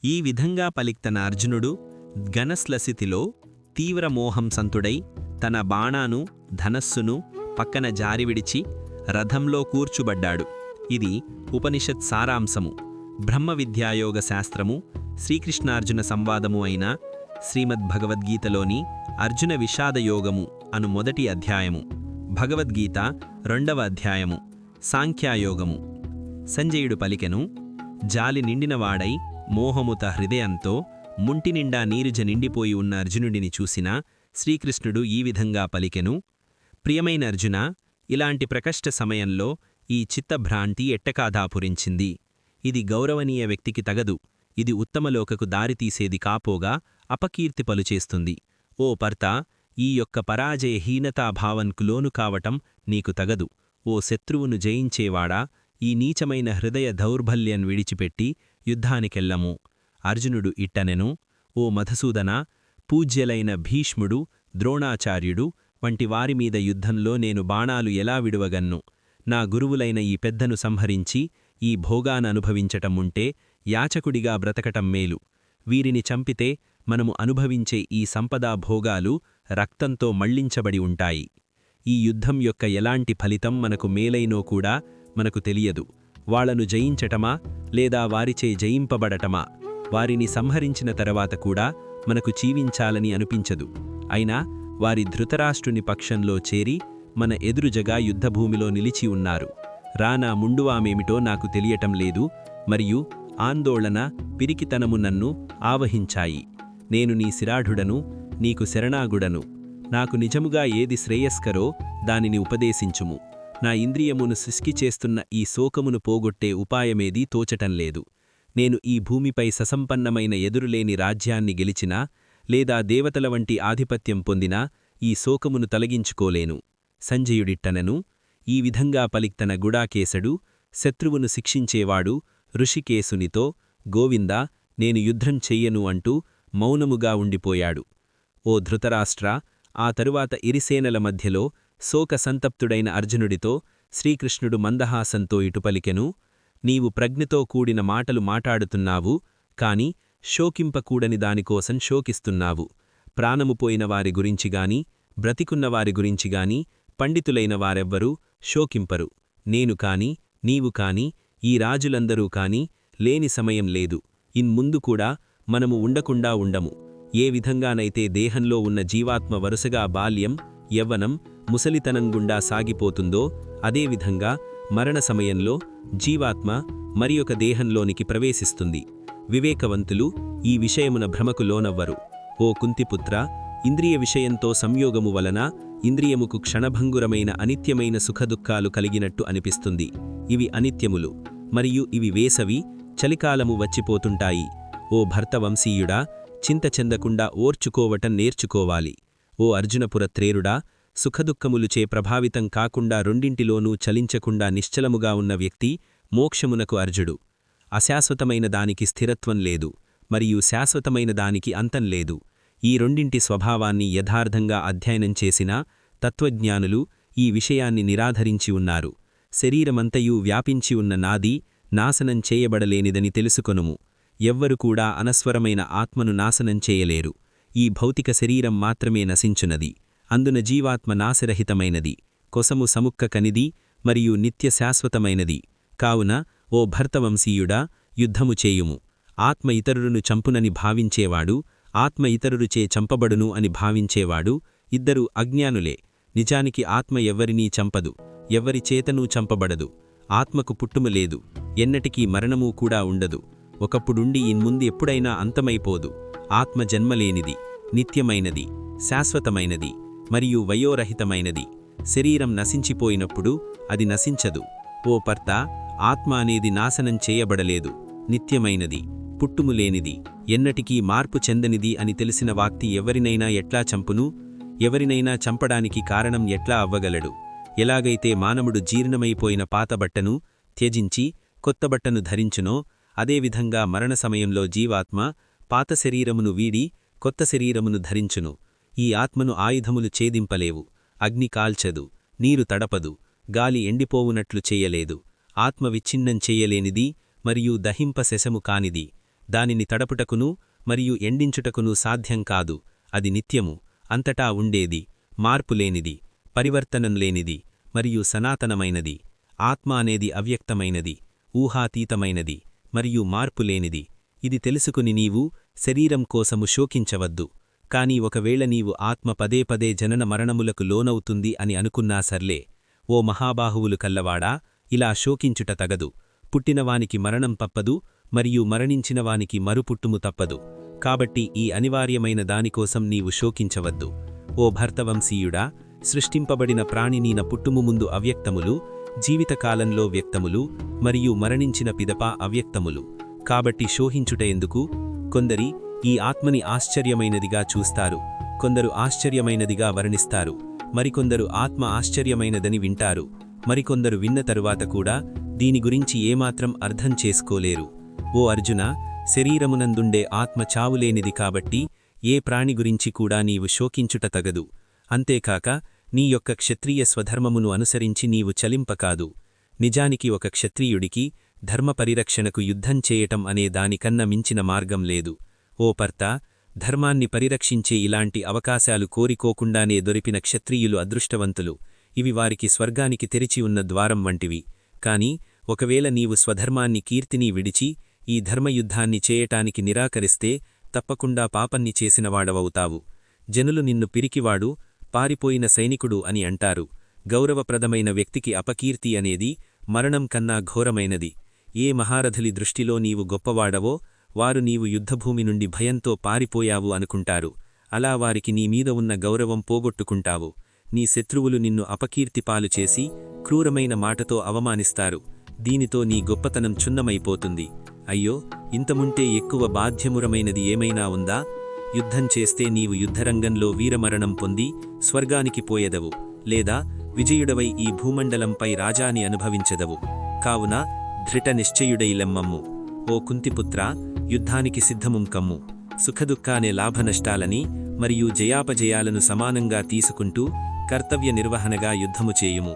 ఈ విధంగా పలిక్తన అర్జునుడు ఘనశ్లసితిలో తీవ్రమోహం సంతుడై తన బాణాను ధనస్సును పక్కన జారివిడిచి రథంలో కూర్చుబడ్డాడు. ఇది ఉపనిషత్ సారాంశము. బ్రహ్మ విద్యాయోగ శాస్త్రము శ్రీకృష్ణార్జున సంవాదము అయిన శ్రీమద్భగవద్గీతలోని అర్జున విషాదయోగము అను మొదటి అధ్యాయము, భగవద్గీత 2వ అధ్యాయము, సాంఖ్యాయోగము. సంజయుడు పలికెను, జాలి నిండినవాడై మోహముత హృదయంతో ముంటినిండా నీరుజ నిండిపోయి ఉన్న అర్జునుడిని చూసిన శ్రీకృష్ణుడు ఈ విధంగా పలికెను, ప్రియమైన అర్జున, ఇలాంటి ప్రకష్ట సమయంలో ఈ చిత్తభ్రాంతి ఎట్టకాదాపురించింది. ఇది గౌరవనీయ వ్యక్తికి తగదు. ఇది ఉత్తమలోకకు దారితీసేది కాపోగా అపకీర్తి పలుచేస్తుంది. ఓ పర్త, ఈ యొక్క పరాజయహీనతాభావన్కు లోను కావటం నీకు తగదు. ఓ శత్రువును జయించేవాడా, ఈ నీచమైన హృదయ దౌర్బల్యం విడిచిపెట్టి యుద్ధానికెళ్ళము. అర్జునుడు ఇట్టనెను, ఓ మధుసూదన, పూజ్యలైన భీష్ముడు, ద్రోణాచార్యుడు వంటి వారిమీద యుద్ధంలో నేను బాణాలు ఎలా విడువగన్ను? నా గురువులైన ఈ పెద్దను సంహరించి ఈ భోగాననుభవించటముంటే యాచకుడిగా బ్రతకటం మేలు. వీరిని చంపితే మనము అనుభవించే ఈ సంపదా భోగాలు రక్తంతో మళ్లించబడి ఉంటాయి. ఈ యుద్ధం యొక్క ఎలాంటి ఫలితం మనకు మేలైనో కూడా మనకు తెలియదు. వాళ్లను జయించటమా లేదా వారిచే జయింపబడటమా? వారిని సంహరించిన తరువాత కూడా మనకు జీవించాలని అనిపించదు. అయినా వారి ధృతరాష్ట్రుని పక్షంలో చేరి మన ఎదురుజగా యుద్ధభూమిలో నిలిచి ఉన్నారు. రానా ముండువామేమిటో నాకు తెలియటం లేదు, మరియు ఆందోళన, పిరికితనము నన్ను ఆవహించాయి. నేను నీ శిరాఢుడను, నీకు శరణాగుడను. నాకు నిజముగా ఏది శ్రేయస్కరో దానిని ఉపదేశించుము. నా ఇంద్రియమును శుష్కి చేస్తున్న ఈ శోకమును పోగొట్టే ఉపాయమేదీ తోచటంలేదు. నేను ఈ భూమిపై ససంపన్నమైన ఎదురులేని రాజ్యాన్ని గెలిచినా లేదా దేవతల వంటి ఆధిపత్యం పొందినా ఈ శోకమును తొలగించుకోలేను. సంజయుడిట్టనెను, ఈ విధంగా పలిక్తన గుడాకేశడు, శత్రువును శిక్షించేవాడు, ఋషికేశునితో, గోవిందా, నేను యుద్ధం చెయ్యను అంటూ మౌనముగా ఉండిపోయాడు. ఓ ధృతరాష్ట్ర, ఆ తరువాత ఇరిసేనల మధ్యలో శోకసంతప్తుడైన అర్జునుడితో శ్రీకృష్ణుడు మందహాసంతో ఇటు పలికెను, నీవు ప్రజ్ఞతో కూడిన మాటలు మాటాడుతున్నావు, కాని శోకింపకూడని దానికోసం శోకిస్తున్నావు. ప్రాణము పోయిన వారి గురించిగాని, బ్రతికున్నవారి గురించిగాని పండితులైన వారెవ్వరూ శోకింపరు. నేను కాని, నీవు కాని, ఈ రాజులందరూ కాని లేని సమయం లేదు. ఇన్ముందు కూడా మనము ఉండకుండా ఉండము. ఏ విధంగానైతే దేహంలో ఉన్న జీవాత్మ వరుసగా బాల్యం, యవ్వనం, ముసలితనం గుండా సాగిపోతుందో అదేవిధంగా మరణ సమయంలో జీవాత్మ మరియొక దేహంలోనికి ప్రవేశిస్తుంది. వివేకవంతులు ఈ విషయమున భ్రమకు లోనవ్వరు. ఓ కుంతిపుత్ర, ఇంద్రియ విషయంతో సంయోగము వలన ఇంద్రియముకు క్షణభంగురమైన అనిత్యమైన సుఖదుఖాలు కలిగినట్టు అనిపిస్తుంది. ఇవి అనిత్యములు, మరియు ఇవి వేసవి, చలికాలము వచ్చిపోతుంటాయి. ఓ భర్తవంశీయుడా, చింత చెందకుండా ఓర్చుకోవటం నేర్చుకోవాలి. ఓ అర్జునపురత్రేరుడా, సుఖదుఖములుచే ప్రభావితం కాకుండా రెండింటిలోనూ చలించకుండా నిశ్చలముగా ఉన్న వ్యక్తి మోక్షమునకు అర్జుడు. అశాశ్వతమైన దానికి స్థిరత్వం లేదు, మరియు శాశ్వతమైన దానికి అంతం లేదు. ఈ రెండింటి స్వభావాన్ని యథార్థంగా అధ్యయనం చేసిన తత్వజ్ఞానులు ఈ విషయాన్ని నిరాధరించి ఉన్నారు. శరీరమంతయూ వ్యాపించి ఉన్న నాది నాశనం చేయబడలేనిదని తెలుసుకొనుము. ఎవ్వరు కూడా అనస్వరమైన ఆత్మను నాశనం చేయలేరు. ఈ భౌతిక శరీరం మాత్రమే నశించునది. అందున జీవాత్మ నాశరహితమైనది, కొసము సముక్కకనిది, మరియు నిత్య శాశ్వతమైనది. కావున ఓ భర్తవంశీయుడా, యుద్ధము చేయుము. ఆత్మ ఇతరులను చంపునని భావించేవాడు, ఆత్మ ఇతరురుచే చంపబడును అని భావించేవాడు ఇద్దరు అజ్ఞానులే. నిజానికి ఆత్మ ఎవ్వరినీ చంపదు, ఎవ్వరి చేతనూ చంపబడదు. ఆత్మకు పుట్టుమ లేదు, ఎన్నటికీ మరణమూ కూడా ఉండదు. ఒకప్పుడుండి ఇన్ముందు ఎప్పుడైనా అంతమైపోదు. ఆత్మ జన్మలేనిది, నిత్యమైనది, శాశ్వతమైనది, మరియు వయోరహితమైనది. శరీరం నశించిపోయినప్పుడు అది నశించదు. ఓ పర్త, ఆత్మ అనేది నాశనం చేయబడలేదు, నిత్యమైనది, పుట్టుములేనిది, ఎన్నటికీ మార్పు చెందనిది అని తెలిసిన వాక్తి ఎవరినైనా ఎట్లా చంపును? ఎవరినైనా చంపడానికి కారణం ఎట్లా అవ్వగలడు? ఎలాగైతే మానవుడు జీర్ణమైపోయిన పాతబట్టను త్యజించి కొత్తబట్టను ధరించునో, అదేవిధంగా మరణ సమయంలో జీవాత్మ పాత శరీరమును వీడి కొత్త శరీరమును ధరించును. ఈ ఆత్మను ఆయుధములు ఛేదింపలేవు, అగ్ని కాల్చదు, నీరు తడపదు, గాలి ఎండిపోవునట్లు చేయలేదు. ఆత్మ విచ్ఛిన్నం చేయలేనిది మరియు దహింప శశము కానిది. దానిని తడపుటకును మరియు ఎండించుటకును సాధ్యం కాదు. అది నిత్యము, అంతటా ఉండేది, మార్పులేనిది, పరివర్తనం లేనిది మరియు సనాతనమైనది. ఆత్మ అనేది అవ్యక్తమైనది, ఊహాతీతమైనది మరియు మార్పులేనిది. ఇది తెలుసుకుని నీవు శరీరం కోసము శోకించవద్దు. కాని ఒకవేళ నీవు ఆత్మ పదే పదే జనన మరణములకు లోనవుతుంది అని అనుకున్నా సర్లే. ఓ మహాబాహువులు కల్లవాడా, ఇలా శోకించుట తగదు. పుట్టినవానికి మరణం తప్పదు మరియు మరణించినవానికి మరుపుట్టుము తప్పదు. కాబట్టి ఈ అనివార్యమైన దానికోసం నీవు శోకించవద్దు. ఓ భర్తవంశీయుడా, సృష్టింపబడిన ప్రాణినీన పుట్టుము ముందు అవ్యక్తములు, జీవితకాలంలో వ్యక్తములు మరియు మరణించిన పిదప అవ్యక్తములు. కాబట్టి శోహించుట ఎందుకు? కొందరి ఈ ఆత్మని ఆశ్చర్యమైనదిగా చూస్తారు, కొందరు ఆశ్చర్యమైనదిగా వర్ణిస్తారు, మరికొందరు ఆత్మ ఆశ్చర్యమైనదని వింటారు, మరికొందరు విన్న తరువాత కూడా దీని గురించి ఏమాత్రం అర్థం చేసుకోలేరు. ఓ అర్జున, శరీరమునందుండే ఆత్మ చావులేనిది కాబట్టి ఏ ప్రాణి గురించి కూడా నీవు శోకించుట తగదు. అంతేకాక నీ యొక్క క్షత్రియ స్వధర్మమును అనుసరించి నీవు చలింపకాదు. నిజానికి ఒక క్షత్రియుడికి ధర్మపరిరక్షణకు యుద్ధం చేయటం అనే దానికన్నా మించిన మార్గం లేదు. ఓ పర్తా, ధర్మాన్ని పరిరక్షించే ఇలాంటి అవకాశాలు కోరికోకుండానే దొరికిన క్షత్రియులు అదృష్టవంతులు. ఇవి వారికి స్వర్గానికి తెరిచి ఉన్న ద్వారం వంటివి. కాని ఒకవేళ నీవు స్వధర్మాన్ని కీర్తిని విడిచి ఈ ధర్మయుద్ధాన్ని చేయటానికి నిరాకరిస్తే తప్పకుండా పాపన్ని చేసినవాడవవుతావు. జనులు నిన్ను పిరికివాడు, పారిపోయిన సైనికుడు అని అంటారు. గౌరవప్రదమైన వ్యక్తికి అపకీర్తి అనేది మరణం కన్నా ఘోరమైనది. ఏ మహారథులి దృష్టిలో నీవు గొప్పవాడవో వారు నీవు యుద్ధభూమి నుండి భయంతో పారిపోయావు అనుకుంటారు. అలా వారికి నీమీద ఉన్న గౌరవం పోగొట్టుకుంటావు. నీ శత్రువులు నిన్ను అపకీర్తి పాలు చేసి క్రూరమైన మాటతో అవమానిస్తారు. దీనితో నీ గొప్పతనం చున్నమైపోతుంది. అయ్యో, ఇంతముంటే ఎక్కువ బాధ్యమురమైనది ఏమైనా ఉందా? యుద్ధం చేస్తే నీవు యుద్ధరంగంలో వీరమరణం పొంది స్వర్గానికి పోయెదవు, లేదా విజయుడవై ఈ భూమండలంపై రాజాని అనుభవించెదవు. కావున ధృట నిశ్చయుడైలెమ్మమ్ము. ఓ కుంతిపుత్ర, యుద్ధానికి సిద్ధముం కమ్ము. సుఖదుఃఖానే లాభనష్టాలని మరియు జయాపజయాలను సమానంగా తీసుకుంటూ కర్తవ్య నిర్వహణగా యుద్ధము చేయుము.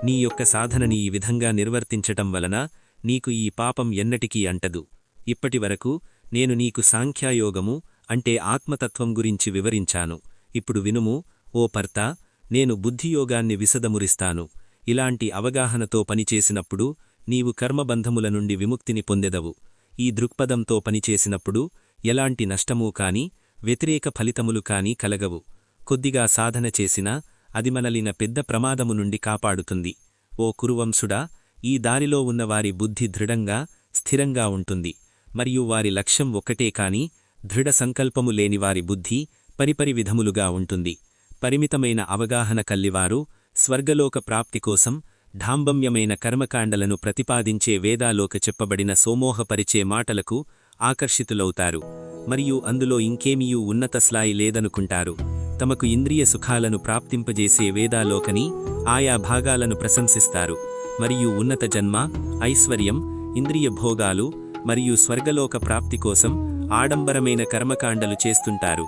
నీ యొక్క సాధనని ఈ విధంగా నిర్వర్తించటం వలన నీకు ఈ పాపం ఎన్నటికీ అంటదు. ఇప్పటివరకు నేను నీకు సాంఖ్యాయోగము అంటే ఆత్మతత్వం గురించి వివరించాను. ఇప్పుడు వినుము ఓ పర్తా, నేను బుద్ధియోగాన్ని విశదమురిస్తాను. ఇలాంటి అవగాహనతో పనిచేసినప్పుడు నీవు కర్మబంధముల నుండి విముక్తిని పొందెదవు. ఈ దృక్పథంతో పనిచేసినప్పుడు ఎలాంటి నష్టమూ కాని, వ్యతిరేక ఫలితములు కాని కలగవు. కొద్దిగా సాధన చేసినా అది మనలిన పెద్ద ప్రమాదము నుండి కాపాడుతుంది. ఓ కురువంశుడా, ఈ దారిలో ఉన్నవారి బుద్ధి దృఢంగా, స్థిరంగా ఉంటుంది మరియు వారి లక్ష్యం ఒక్కటే కాని దృఢ సంకల్పము లేనివారి బుద్ధి పరిపరి విధములుగా ఉంటుంది. పరిమితమైన అవగాహన కల్లివారు స్వర్గలోక ప్రాప్తి కోసం ఢాంబమ్యమైన కర్మకాండలను ప్రతిపాదించే వేదాలోక చెప్పబడిన సోమోహపరిచే మాటలకు ఆకర్షితులవుతారు మరియు అందులో ఇంకేమీయూ ఉన్నత స్థాయి లేదనుకుంటారు. తమకు ఇంద్రియ సుఖాలను ప్రాప్తింపజేసే వేదాలోకని ఆయా భాగాలను ప్రశంసిస్తారు మరియు ఉన్నత జన్మ, ఐశ్వర్యం, ఇంద్రియ భోగాలు మరియు స్వర్గలోక ప్రాప్తి కోసం ఆడంబరమైన కర్మకాండలు చేస్తుంటారు.